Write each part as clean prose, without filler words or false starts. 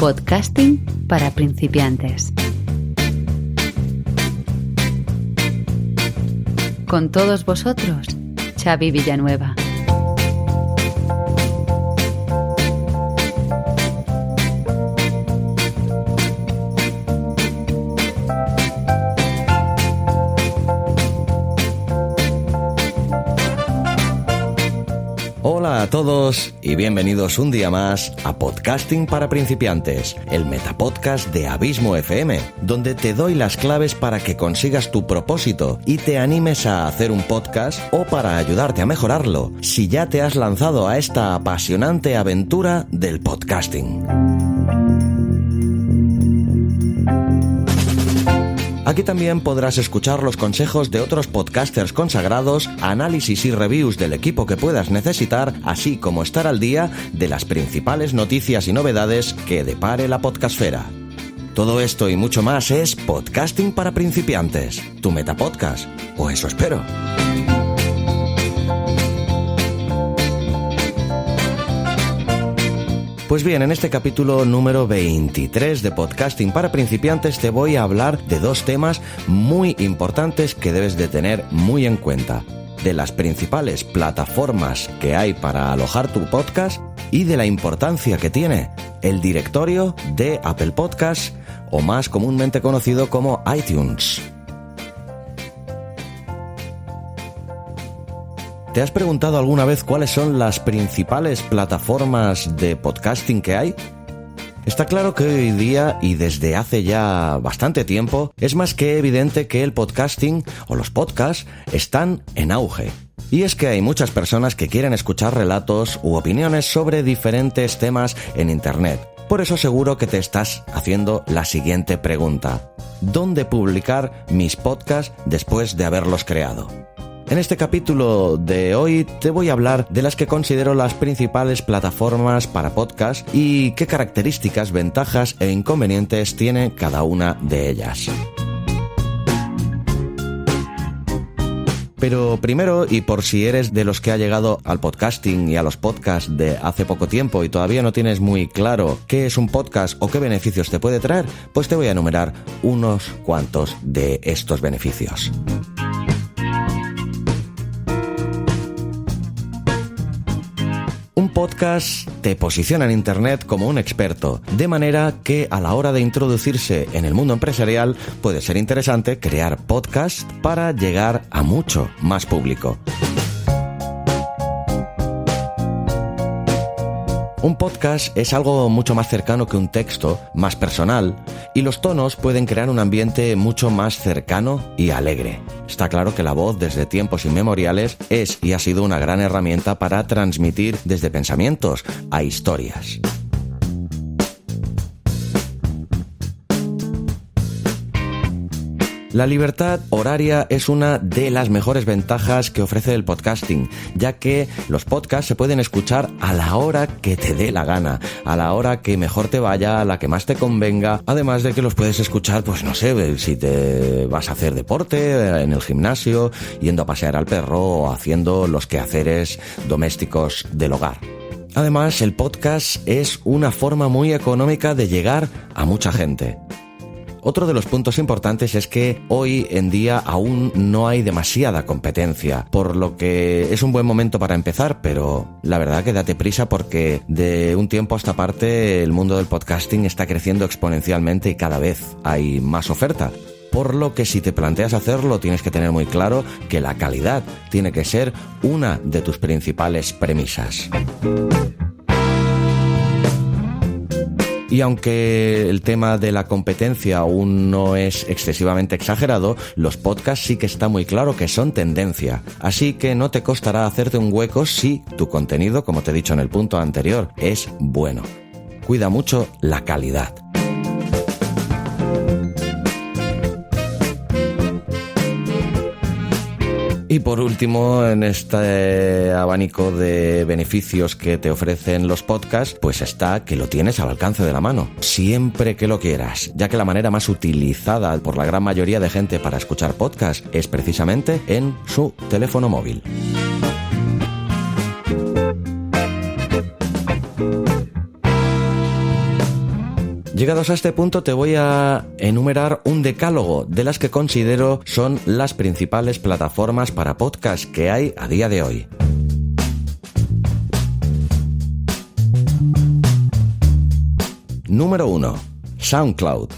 Podcasting para principiantes. Con todos vosotros, Xavi Villanueva. Hola a todos y bienvenidos un día más a Podcasting para principiantes, el metapodcast de Abismo FM, donde te doy las claves para que consigas tu propósito y te animes a hacer un podcast o para ayudarte a mejorarlo, si ya te has lanzado a esta apasionante aventura del podcasting. Aquí también podrás escuchar los consejos de otros podcasters consagrados, análisis y reviews del equipo que puedas necesitar, así como estar al día de las principales noticias y novedades que depare la podcastfera. Todo esto y mucho más es Podcasting para principiantes, tu metapodcast, o eso espero. Pues bien, en este capítulo número 23 de Podcasting para principiantes te voy a hablar de dos temas muy importantes que debes de tener muy en cuenta. De las principales plataformas que hay para alojar tu podcast y de la importancia que tiene el directorio de Apple Podcasts, o más comúnmente conocido como iTunes. ¿Te has preguntado alguna vez cuáles son las principales plataformas de podcasting que hay? Está claro que hoy día, y desde hace ya bastante tiempo, es más que evidente que el podcasting o los podcasts están en auge. Y es que hay muchas personas que quieren escuchar relatos u opiniones sobre diferentes temas en Internet. Por eso seguro que te estás haciendo la siguiente pregunta: ¿dónde publicar mis podcasts después de haberlos creado? En este capítulo de hoy te voy a hablar de las que considero las principales plataformas para podcast y qué características, ventajas e inconvenientes tiene cada una de ellas. Pero primero, y por si eres de los que ha llegado al podcasting y a los podcasts de hace poco tiempo y todavía no tienes muy claro qué es un podcast o qué beneficios te puede traer, pues te voy a enumerar unos cuantos de estos beneficios. Un podcast te posiciona en Internet como un experto, de manera que a la hora de introducirse en el mundo empresarial puede ser interesante crear podcasts para llegar a mucho más público. Un podcast es algo mucho más cercano que un texto, más personal, y los tonos pueden crear un ambiente mucho más cercano y alegre. Está claro que la voz desde tiempos inmemoriales es y ha sido una gran herramienta para transmitir desde pensamientos a historias. La libertad horaria es una de las mejores ventajas que ofrece el podcasting, ya que los podcasts se pueden escuchar a la hora que te dé la gana, a la hora que mejor te vaya, a la que más te convenga, además de que los puedes escuchar, pues no sé, si te vas a hacer deporte, en el gimnasio, yendo a pasear al perro o haciendo los quehaceres domésticos del hogar. Además, el podcast es una forma muy económica de llegar a mucha gente. Otro de los puntos importantes es que hoy en día aún no hay demasiada competencia, por lo que es un buen momento para empezar, pero la verdad que date prisa porque de un tiempo a esta parte el mundo del podcasting está creciendo exponencialmente y cada vez hay más oferta. Por lo que si te planteas hacerlo tienes que tener muy claro que la calidad tiene que ser una de tus principales premisas. Y aunque el tema de la competencia aún no es excesivamente exagerado, los podcasts sí que está muy claro que son tendencia. Así que no te costará hacerte un hueco si tu contenido, como te he dicho en el punto anterior, es bueno. Cuida mucho la calidad. Y por último, en este abanico de beneficios que te ofrecen los podcasts, pues está que lo tienes al alcance de la mano, siempre que lo quieras, ya que la manera más utilizada por la gran mayoría de gente para escuchar podcasts es precisamente en su teléfono móvil. Llegados a este punto te voy a enumerar un decálogo de las que considero son las principales plataformas para podcast que hay a día de hoy. Número 1. SoundCloud.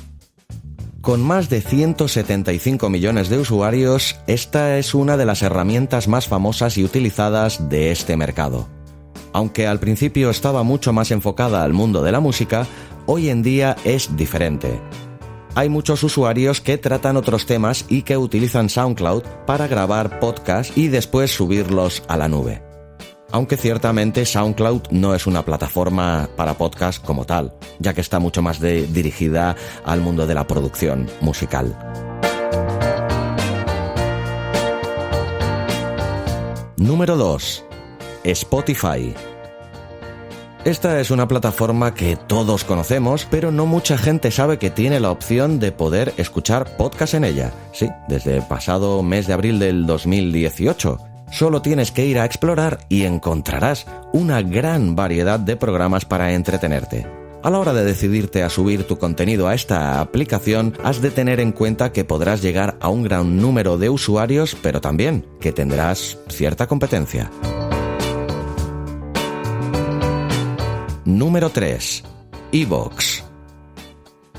Con más de 175 millones de usuarios, esta es una de las herramientas más famosas y utilizadas de este mercado. Aunque al principio estaba mucho más enfocada al mundo de la música, hoy en día es diferente. Hay muchos usuarios que tratan otros temas y que utilizan SoundCloud para grabar podcasts y después subirlos a la nube. Aunque ciertamente SoundCloud no es una plataforma para podcast como tal, ya que está mucho más dirigida al mundo de la producción musical. Número 2. Spotify. Esta es una plataforma que todos conocemos, pero no mucha gente sabe que tiene la opción de poder escuchar podcast en ella. Sí, desde el pasado mes de abril del 2018. Solo tienes que ir a explorar y encontrarás una gran variedad de programas para entretenerte. A la hora de decidirte a subir tu contenido a esta aplicación, has de tener en cuenta que podrás llegar a un gran número de usuarios, pero también que tendrás cierta competencia. Número 3. iVoox.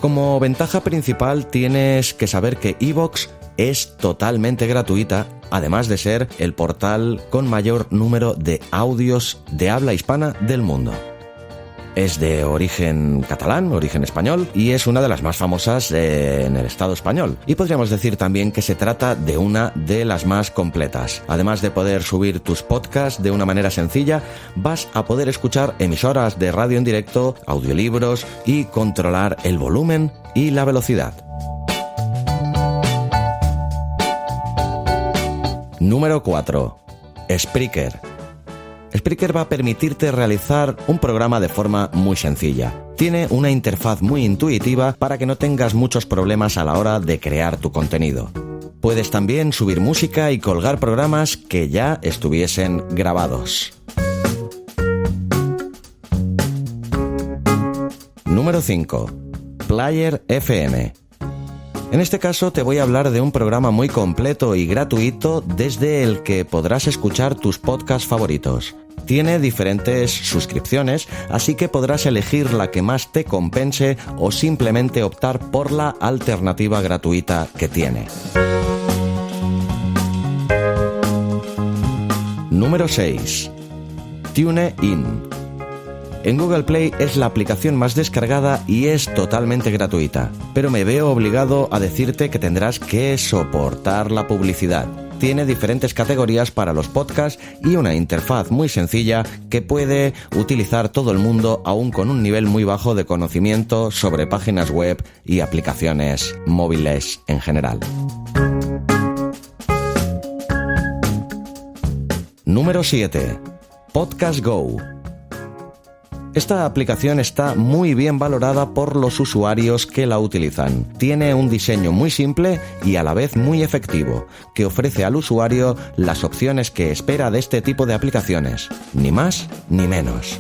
Como ventaja principal tienes que saber que iVoox es totalmente gratuita, además de ser el portal con mayor número de audios de habla hispana del mundo. Es de origen catalán, origen español, y es una de las más famosas en el Estado español. Y podríamos decir también que se trata de una de las más completas. Además de poder subir tus podcasts de una manera sencilla, vas a poder escuchar emisoras de radio en directo, audiolibros y controlar el volumen y la velocidad. Número 4. Spreaker. Spreaker va a permitirte realizar un programa de forma muy sencilla. Tiene una interfaz muy intuitiva para que no tengas muchos problemas a la hora de crear tu contenido. Puedes también subir música y colgar programas que ya estuviesen grabados. Número 5. Player FM. En este caso te voy a hablar de un programa muy completo y gratuito desde el que podrás escuchar tus podcasts favoritos. Tiene diferentes suscripciones, así que podrás elegir la que más te compense o simplemente optar por la alternativa gratuita que tiene. Número 6. TuneIn. En Google Play es la aplicación más descargada y es totalmente gratuita, pero me veo obligado a decirte que tendrás que soportar la publicidad. Tiene diferentes categorías para los podcasts y una interfaz muy sencilla que puede utilizar todo el mundo aún con un nivel muy bajo de conocimiento sobre páginas web y aplicaciones móviles en general. Número 7. Podcast Go. Esta aplicación está muy bien valorada por los usuarios que la utilizan. Tiene un diseño muy simple y a la vez muy efectivo, que ofrece al usuario las opciones que espera de este tipo de aplicaciones, ni más ni menos.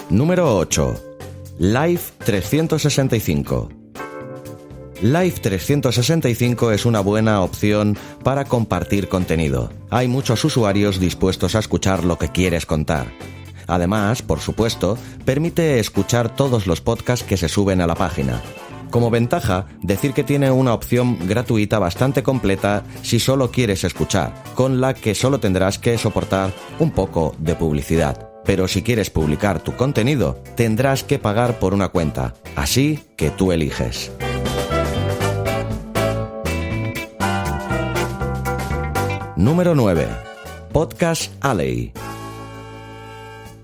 Número 8. Live 365. Live 365 es una buena opción para compartir contenido. Hay muchos usuarios dispuestos a escuchar lo que quieres contar. Además, por supuesto, permite escuchar todos los podcasts que se suben a la página. Como ventaja, decir que tiene una opción gratuita bastante completa si solo quieres escuchar, con la que solo tendrás que soportar un poco de publicidad. Pero si quieres publicar tu contenido, tendrás que pagar por una cuenta, así que tú eliges. Número 9. Podcast Alley.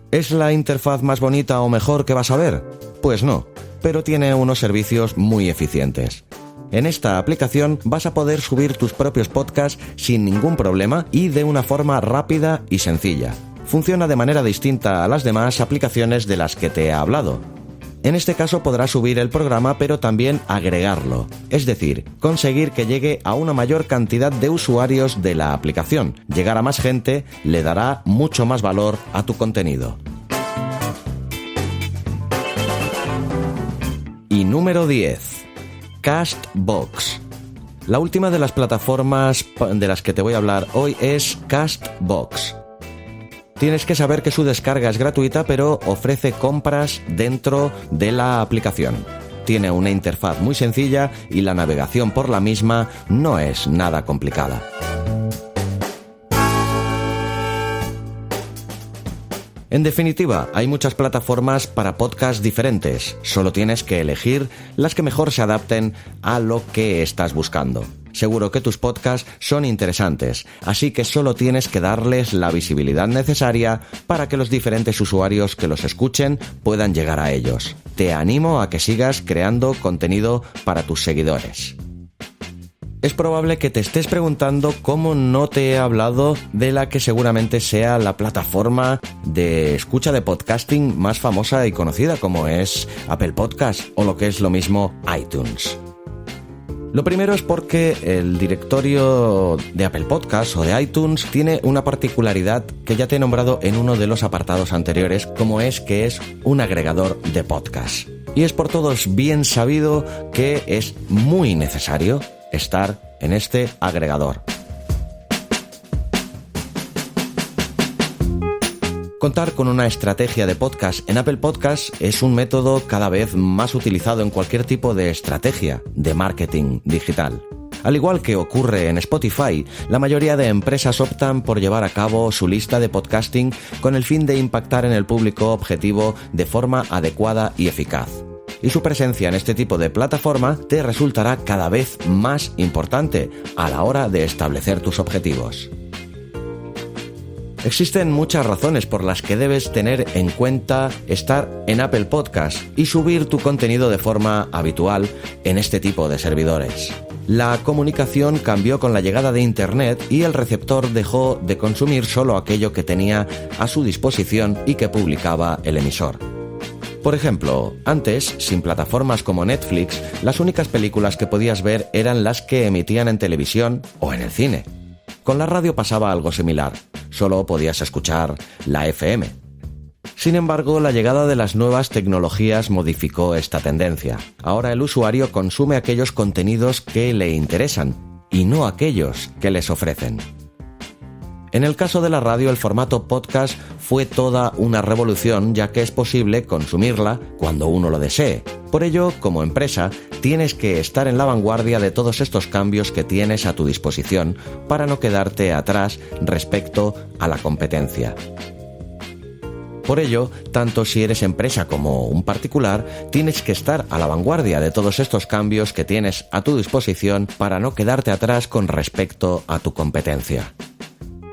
¿Es la interfaz más bonita o mejor que vas a ver? Pues no, pero tiene unos servicios muy eficientes. En esta aplicación vas a poder subir tus propios podcasts sin ningún problema y de una forma rápida y sencilla. Funciona de manera distinta a las demás aplicaciones de las que te he hablado. En este caso podrás subir el programa pero también agregarlo, es decir, conseguir que llegue a una mayor cantidad de usuarios de la aplicación. Llegar a más gente le dará mucho más valor a tu contenido. Y número 10. Castbox. La última de las plataformas de las que te voy a hablar hoy es Castbox. Tienes que saber que su descarga es gratuita, pero ofrece compras dentro de la aplicación. Tiene una interfaz muy sencilla y la navegación por la misma no es nada complicada. En definitiva, hay muchas plataformas para podcasts diferentes. Solo tienes que elegir las que mejor se adapten a lo que estás buscando. Seguro que tus podcasts son interesantes, así que solo tienes que darles la visibilidad necesaria para que los diferentes usuarios que los escuchen puedan llegar a ellos. Te animo a que sigas creando contenido para tus seguidores. Es probable que te estés preguntando cómo no te he hablado de la que seguramente sea la plataforma de escucha de podcasting más famosa y conocida, como es Apple Podcasts o lo que es lo mismo iTunes. Lo primero es porque el directorio de Apple Podcasts o de iTunes tiene una particularidad que ya te he nombrado en uno de los apartados anteriores, como es que es un agregador de podcasts. Y es por todos bien sabido que es muy necesario estar en este agregador. Contar con una estrategia de podcast en Apple Podcasts es un método cada vez más utilizado en cualquier tipo de estrategia de marketing digital. Al igual que ocurre en Spotify, la mayoría de empresas optan por llevar a cabo su lista de podcasting con el fin de impactar en el público objetivo de forma adecuada y eficaz. Y su presencia en este tipo de plataforma te resultará cada vez más importante a la hora de establecer tus objetivos. Existen muchas razones por las que debes tener en cuenta estar en Apple Podcasts y subir tu contenido de forma habitual en este tipo de servidores. La comunicación cambió con la llegada de Internet y el receptor dejó de consumir solo aquello que tenía a su disposición y que publicaba el emisor. Por ejemplo, antes, sin plataformas como Netflix, las únicas películas que podías ver eran las que emitían en televisión o en el cine. Con la radio pasaba algo similar, solo podías escuchar la FM. Sin embargo, la llegada de las nuevas tecnologías modificó esta tendencia. Ahora el usuario consume aquellos contenidos que le interesan y no aquellos que les ofrecen. En el caso de la radio, el formato podcast fue toda una revolución, ya que es posible consumirla cuando uno lo desee. Por ello, como empresa, tienes que estar en la vanguardia de todos estos cambios que tienes a tu disposición para no quedarte atrás respecto a la competencia. Por ello, tanto si eres empresa como un particular, tienes que estar a la vanguardia de todos estos cambios que tienes a tu disposición para no quedarte atrás con respecto a tu competencia.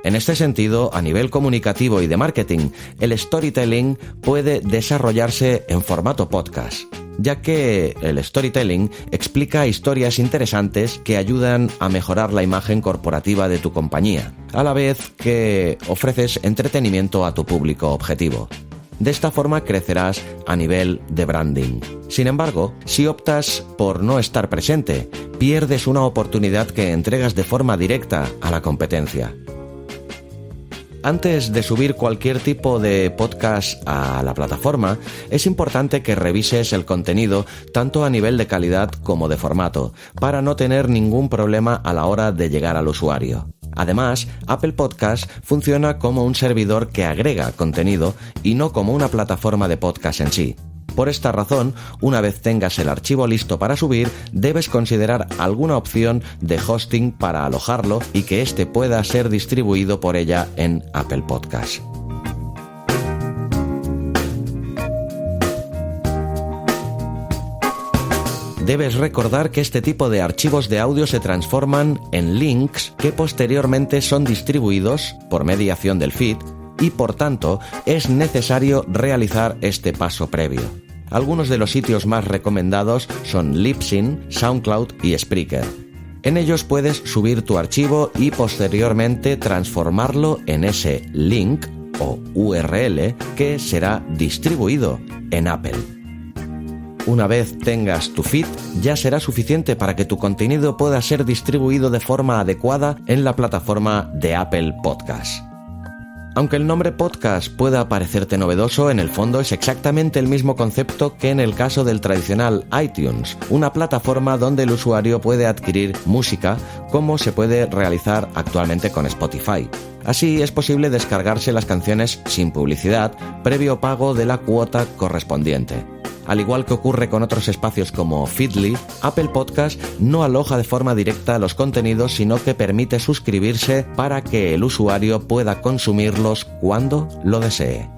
En este sentido, a nivel comunicativo y de marketing, el storytelling puede desarrollarse en formato podcast, ya que el storytelling explica historias interesantes que ayudan a mejorar la imagen corporativa de tu compañía, a la vez que ofreces entretenimiento a tu público objetivo. De esta forma crecerás a nivel de branding. Sin embargo, si optas por no estar presente, pierdes una oportunidad que entregas de forma directa a la competencia. Antes de subir cualquier tipo de podcast a la plataforma, es importante que revises el contenido tanto a nivel de calidad como de formato, para no tener ningún problema a la hora de llegar al usuario. Además, Apple Podcasts funciona como un servidor que agrega contenido y no como una plataforma de podcast en sí. Por esta razón, una vez tengas el archivo listo para subir, debes considerar alguna opción de hosting para alojarlo y que éste pueda ser distribuido por ella en Apple Podcasts. Debes recordar que este tipo de archivos de audio se transforman en links que posteriormente son distribuidos por mediación del feed y por tanto es necesario realizar este paso previo. Algunos de los sitios más recomendados son Libsyn, SoundCloud y Spreaker. En ellos puedes subir tu archivo y posteriormente transformarlo en ese link o URL que será distribuido en Apple. Una vez tengas tu feed, ya será suficiente para que tu contenido pueda ser distribuido de forma adecuada en la plataforma de Apple Podcasts. Aunque el nombre podcast pueda parecerte novedoso, en el fondo es exactamente el mismo concepto que en el caso del tradicional iTunes, una plataforma donde el usuario puede adquirir música como se puede realizar actualmente con Spotify. Así es posible descargarse las canciones sin publicidad, previo pago de la cuota correspondiente. Al igual que ocurre con otros espacios como Feedly, Apple Podcast no aloja de forma directa los contenidos, sino que permite suscribirse para que el usuario pueda consumirlos cuando lo desee.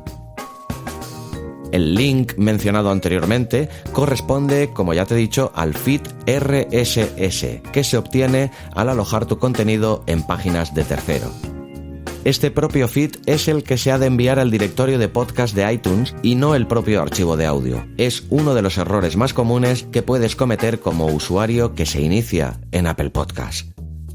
El link mencionado anteriormente corresponde, como ya te he dicho, al feed RSS, que se obtiene al alojar tu contenido en páginas de tercero. Este propio feed es el que se ha de enviar al directorio de podcast de iTunes y no el propio archivo de audio. Es uno de los errores más comunes que puedes cometer como usuario que se inicia en Apple Podcast.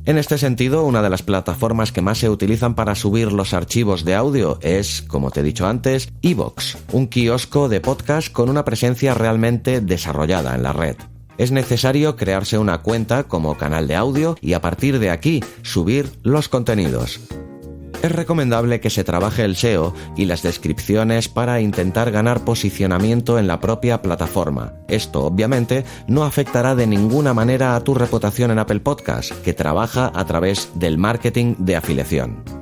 En este sentido, una de las plataformas que más se utilizan para subir los archivos de audio es, como te he dicho antes, iVoox, un kiosco de podcast con una presencia realmente desarrollada en la red. Es necesario crearse una cuenta como canal de audio y a partir de aquí subir los contenidos. Es recomendable que se trabaje el SEO y las descripciones para intentar ganar posicionamiento en la propia plataforma. Esto, obviamente, no afectará de ninguna manera a tu reputación en Apple Podcast, que trabaja a través del marketing de afiliación.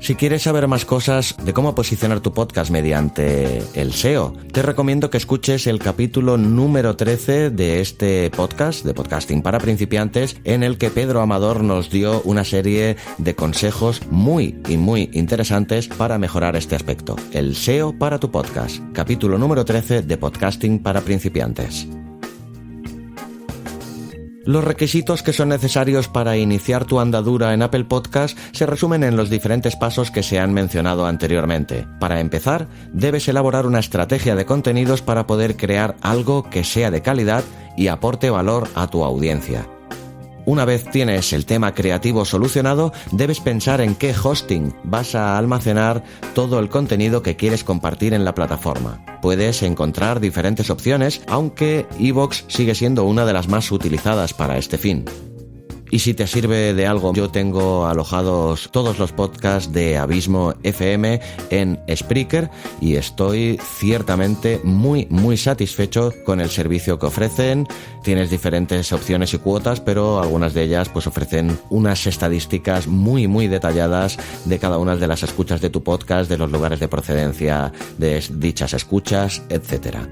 Si quieres saber más cosas de cómo posicionar tu podcast mediante el SEO, te recomiendo que escuches el capítulo número 13 de este podcast, de Podcasting para Principiantes, en el que Pedro Amador nos dio una serie de consejos muy interesantes para mejorar este aspecto. El SEO para tu podcast, capítulo número 13 de Podcasting para Principiantes. Los requisitos que son necesarios para iniciar tu andadura en Apple Podcast se resumen en los diferentes pasos que se han mencionado anteriormente. Para empezar, debes elaborar una estrategia de contenidos para poder crear algo que sea de calidad y aporte valor a tu audiencia. Una vez tienes el tema creativo solucionado, debes pensar en qué hosting vas a almacenar todo el contenido que quieres compartir en la plataforma. Puedes encontrar diferentes opciones, aunque iVoox sigue siendo una de las más utilizadas para este fin. Y si te sirve de algo, yo tengo alojados todos los podcasts de Abismo FM en Spreaker y estoy ciertamente muy satisfecho con el servicio que ofrecen. Tienes diferentes opciones y cuotas, pero algunas de ellas pues ofrecen unas estadísticas muy detalladas de cada una de las escuchas de tu podcast, de los lugares de procedencia de dichas escuchas, etcétera.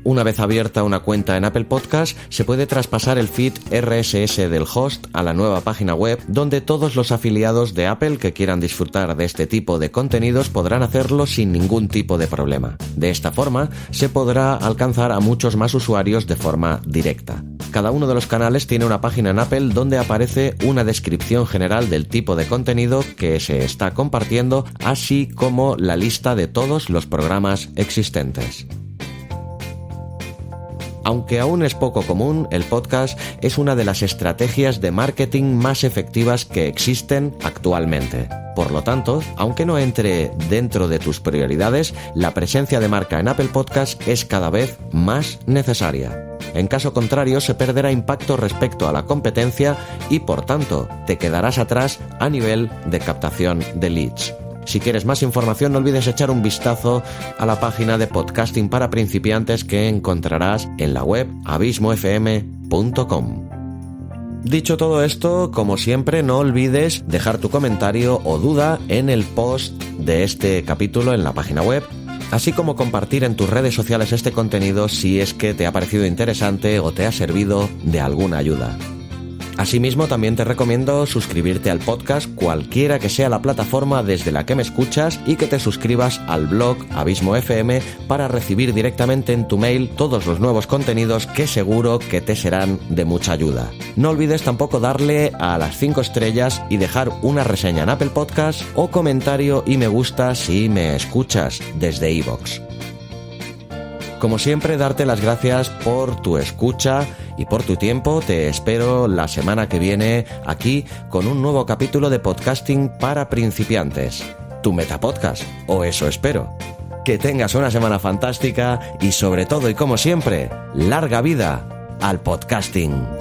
Una vez abierta una cuenta en Apple Podcast, se puede traspasar el feed RSS del host a la nueva página web, donde todos los afiliados de Apple que quieran disfrutar de este tipo de contenidos podrán hacerlo sin ningún tipo de problema. De esta forma, se podrá alcanzar a muchos más usuarios de forma directa. Cada uno de los canales tiene una página en Apple donde aparece una descripción general del tipo de contenido que se está compartiendo, así como la lista de todos los programas existentes. Aunque aún es poco común, el podcast es una de las estrategias de marketing más efectivas que existen actualmente. Por lo tanto, aunque no entre dentro de tus prioridades, la presencia de marca en Apple Podcast es cada vez más necesaria. En caso contrario, se perderá impacto respecto a la competencia y, por tanto, te quedarás atrás a nivel de captación de leads. Si quieres más información, no olvides echar un vistazo a la página de Podcasting para Principiantes que encontrarás en la web abismofm.com. Dicho todo esto, como siempre, no olvides dejar tu comentario o duda en el post de este capítulo en la página web, así como compartir en tus redes sociales este contenido si es que te ha parecido interesante o te ha servido de alguna ayuda. Asimismo, también te recomiendo suscribirte al podcast, cualquiera que sea la plataforma desde la que me escuchas, y que te suscribas al blog Abismo FM para recibir directamente en tu mail todos los nuevos contenidos que seguro que te serán de mucha ayuda. No olvides tampoco darle a las 5 estrellas y dejar una reseña en Apple Podcast o comentario y me gusta si me escuchas desde iVoox. Como siempre, darte las gracias por tu escucha y por tu tiempo. Te espero la semana que viene aquí con un nuevo capítulo de Podcasting para Principiantes. Tu metapodcast, o eso espero. Que tengas una semana fantástica y sobre todo y como siempre, larga vida al podcasting.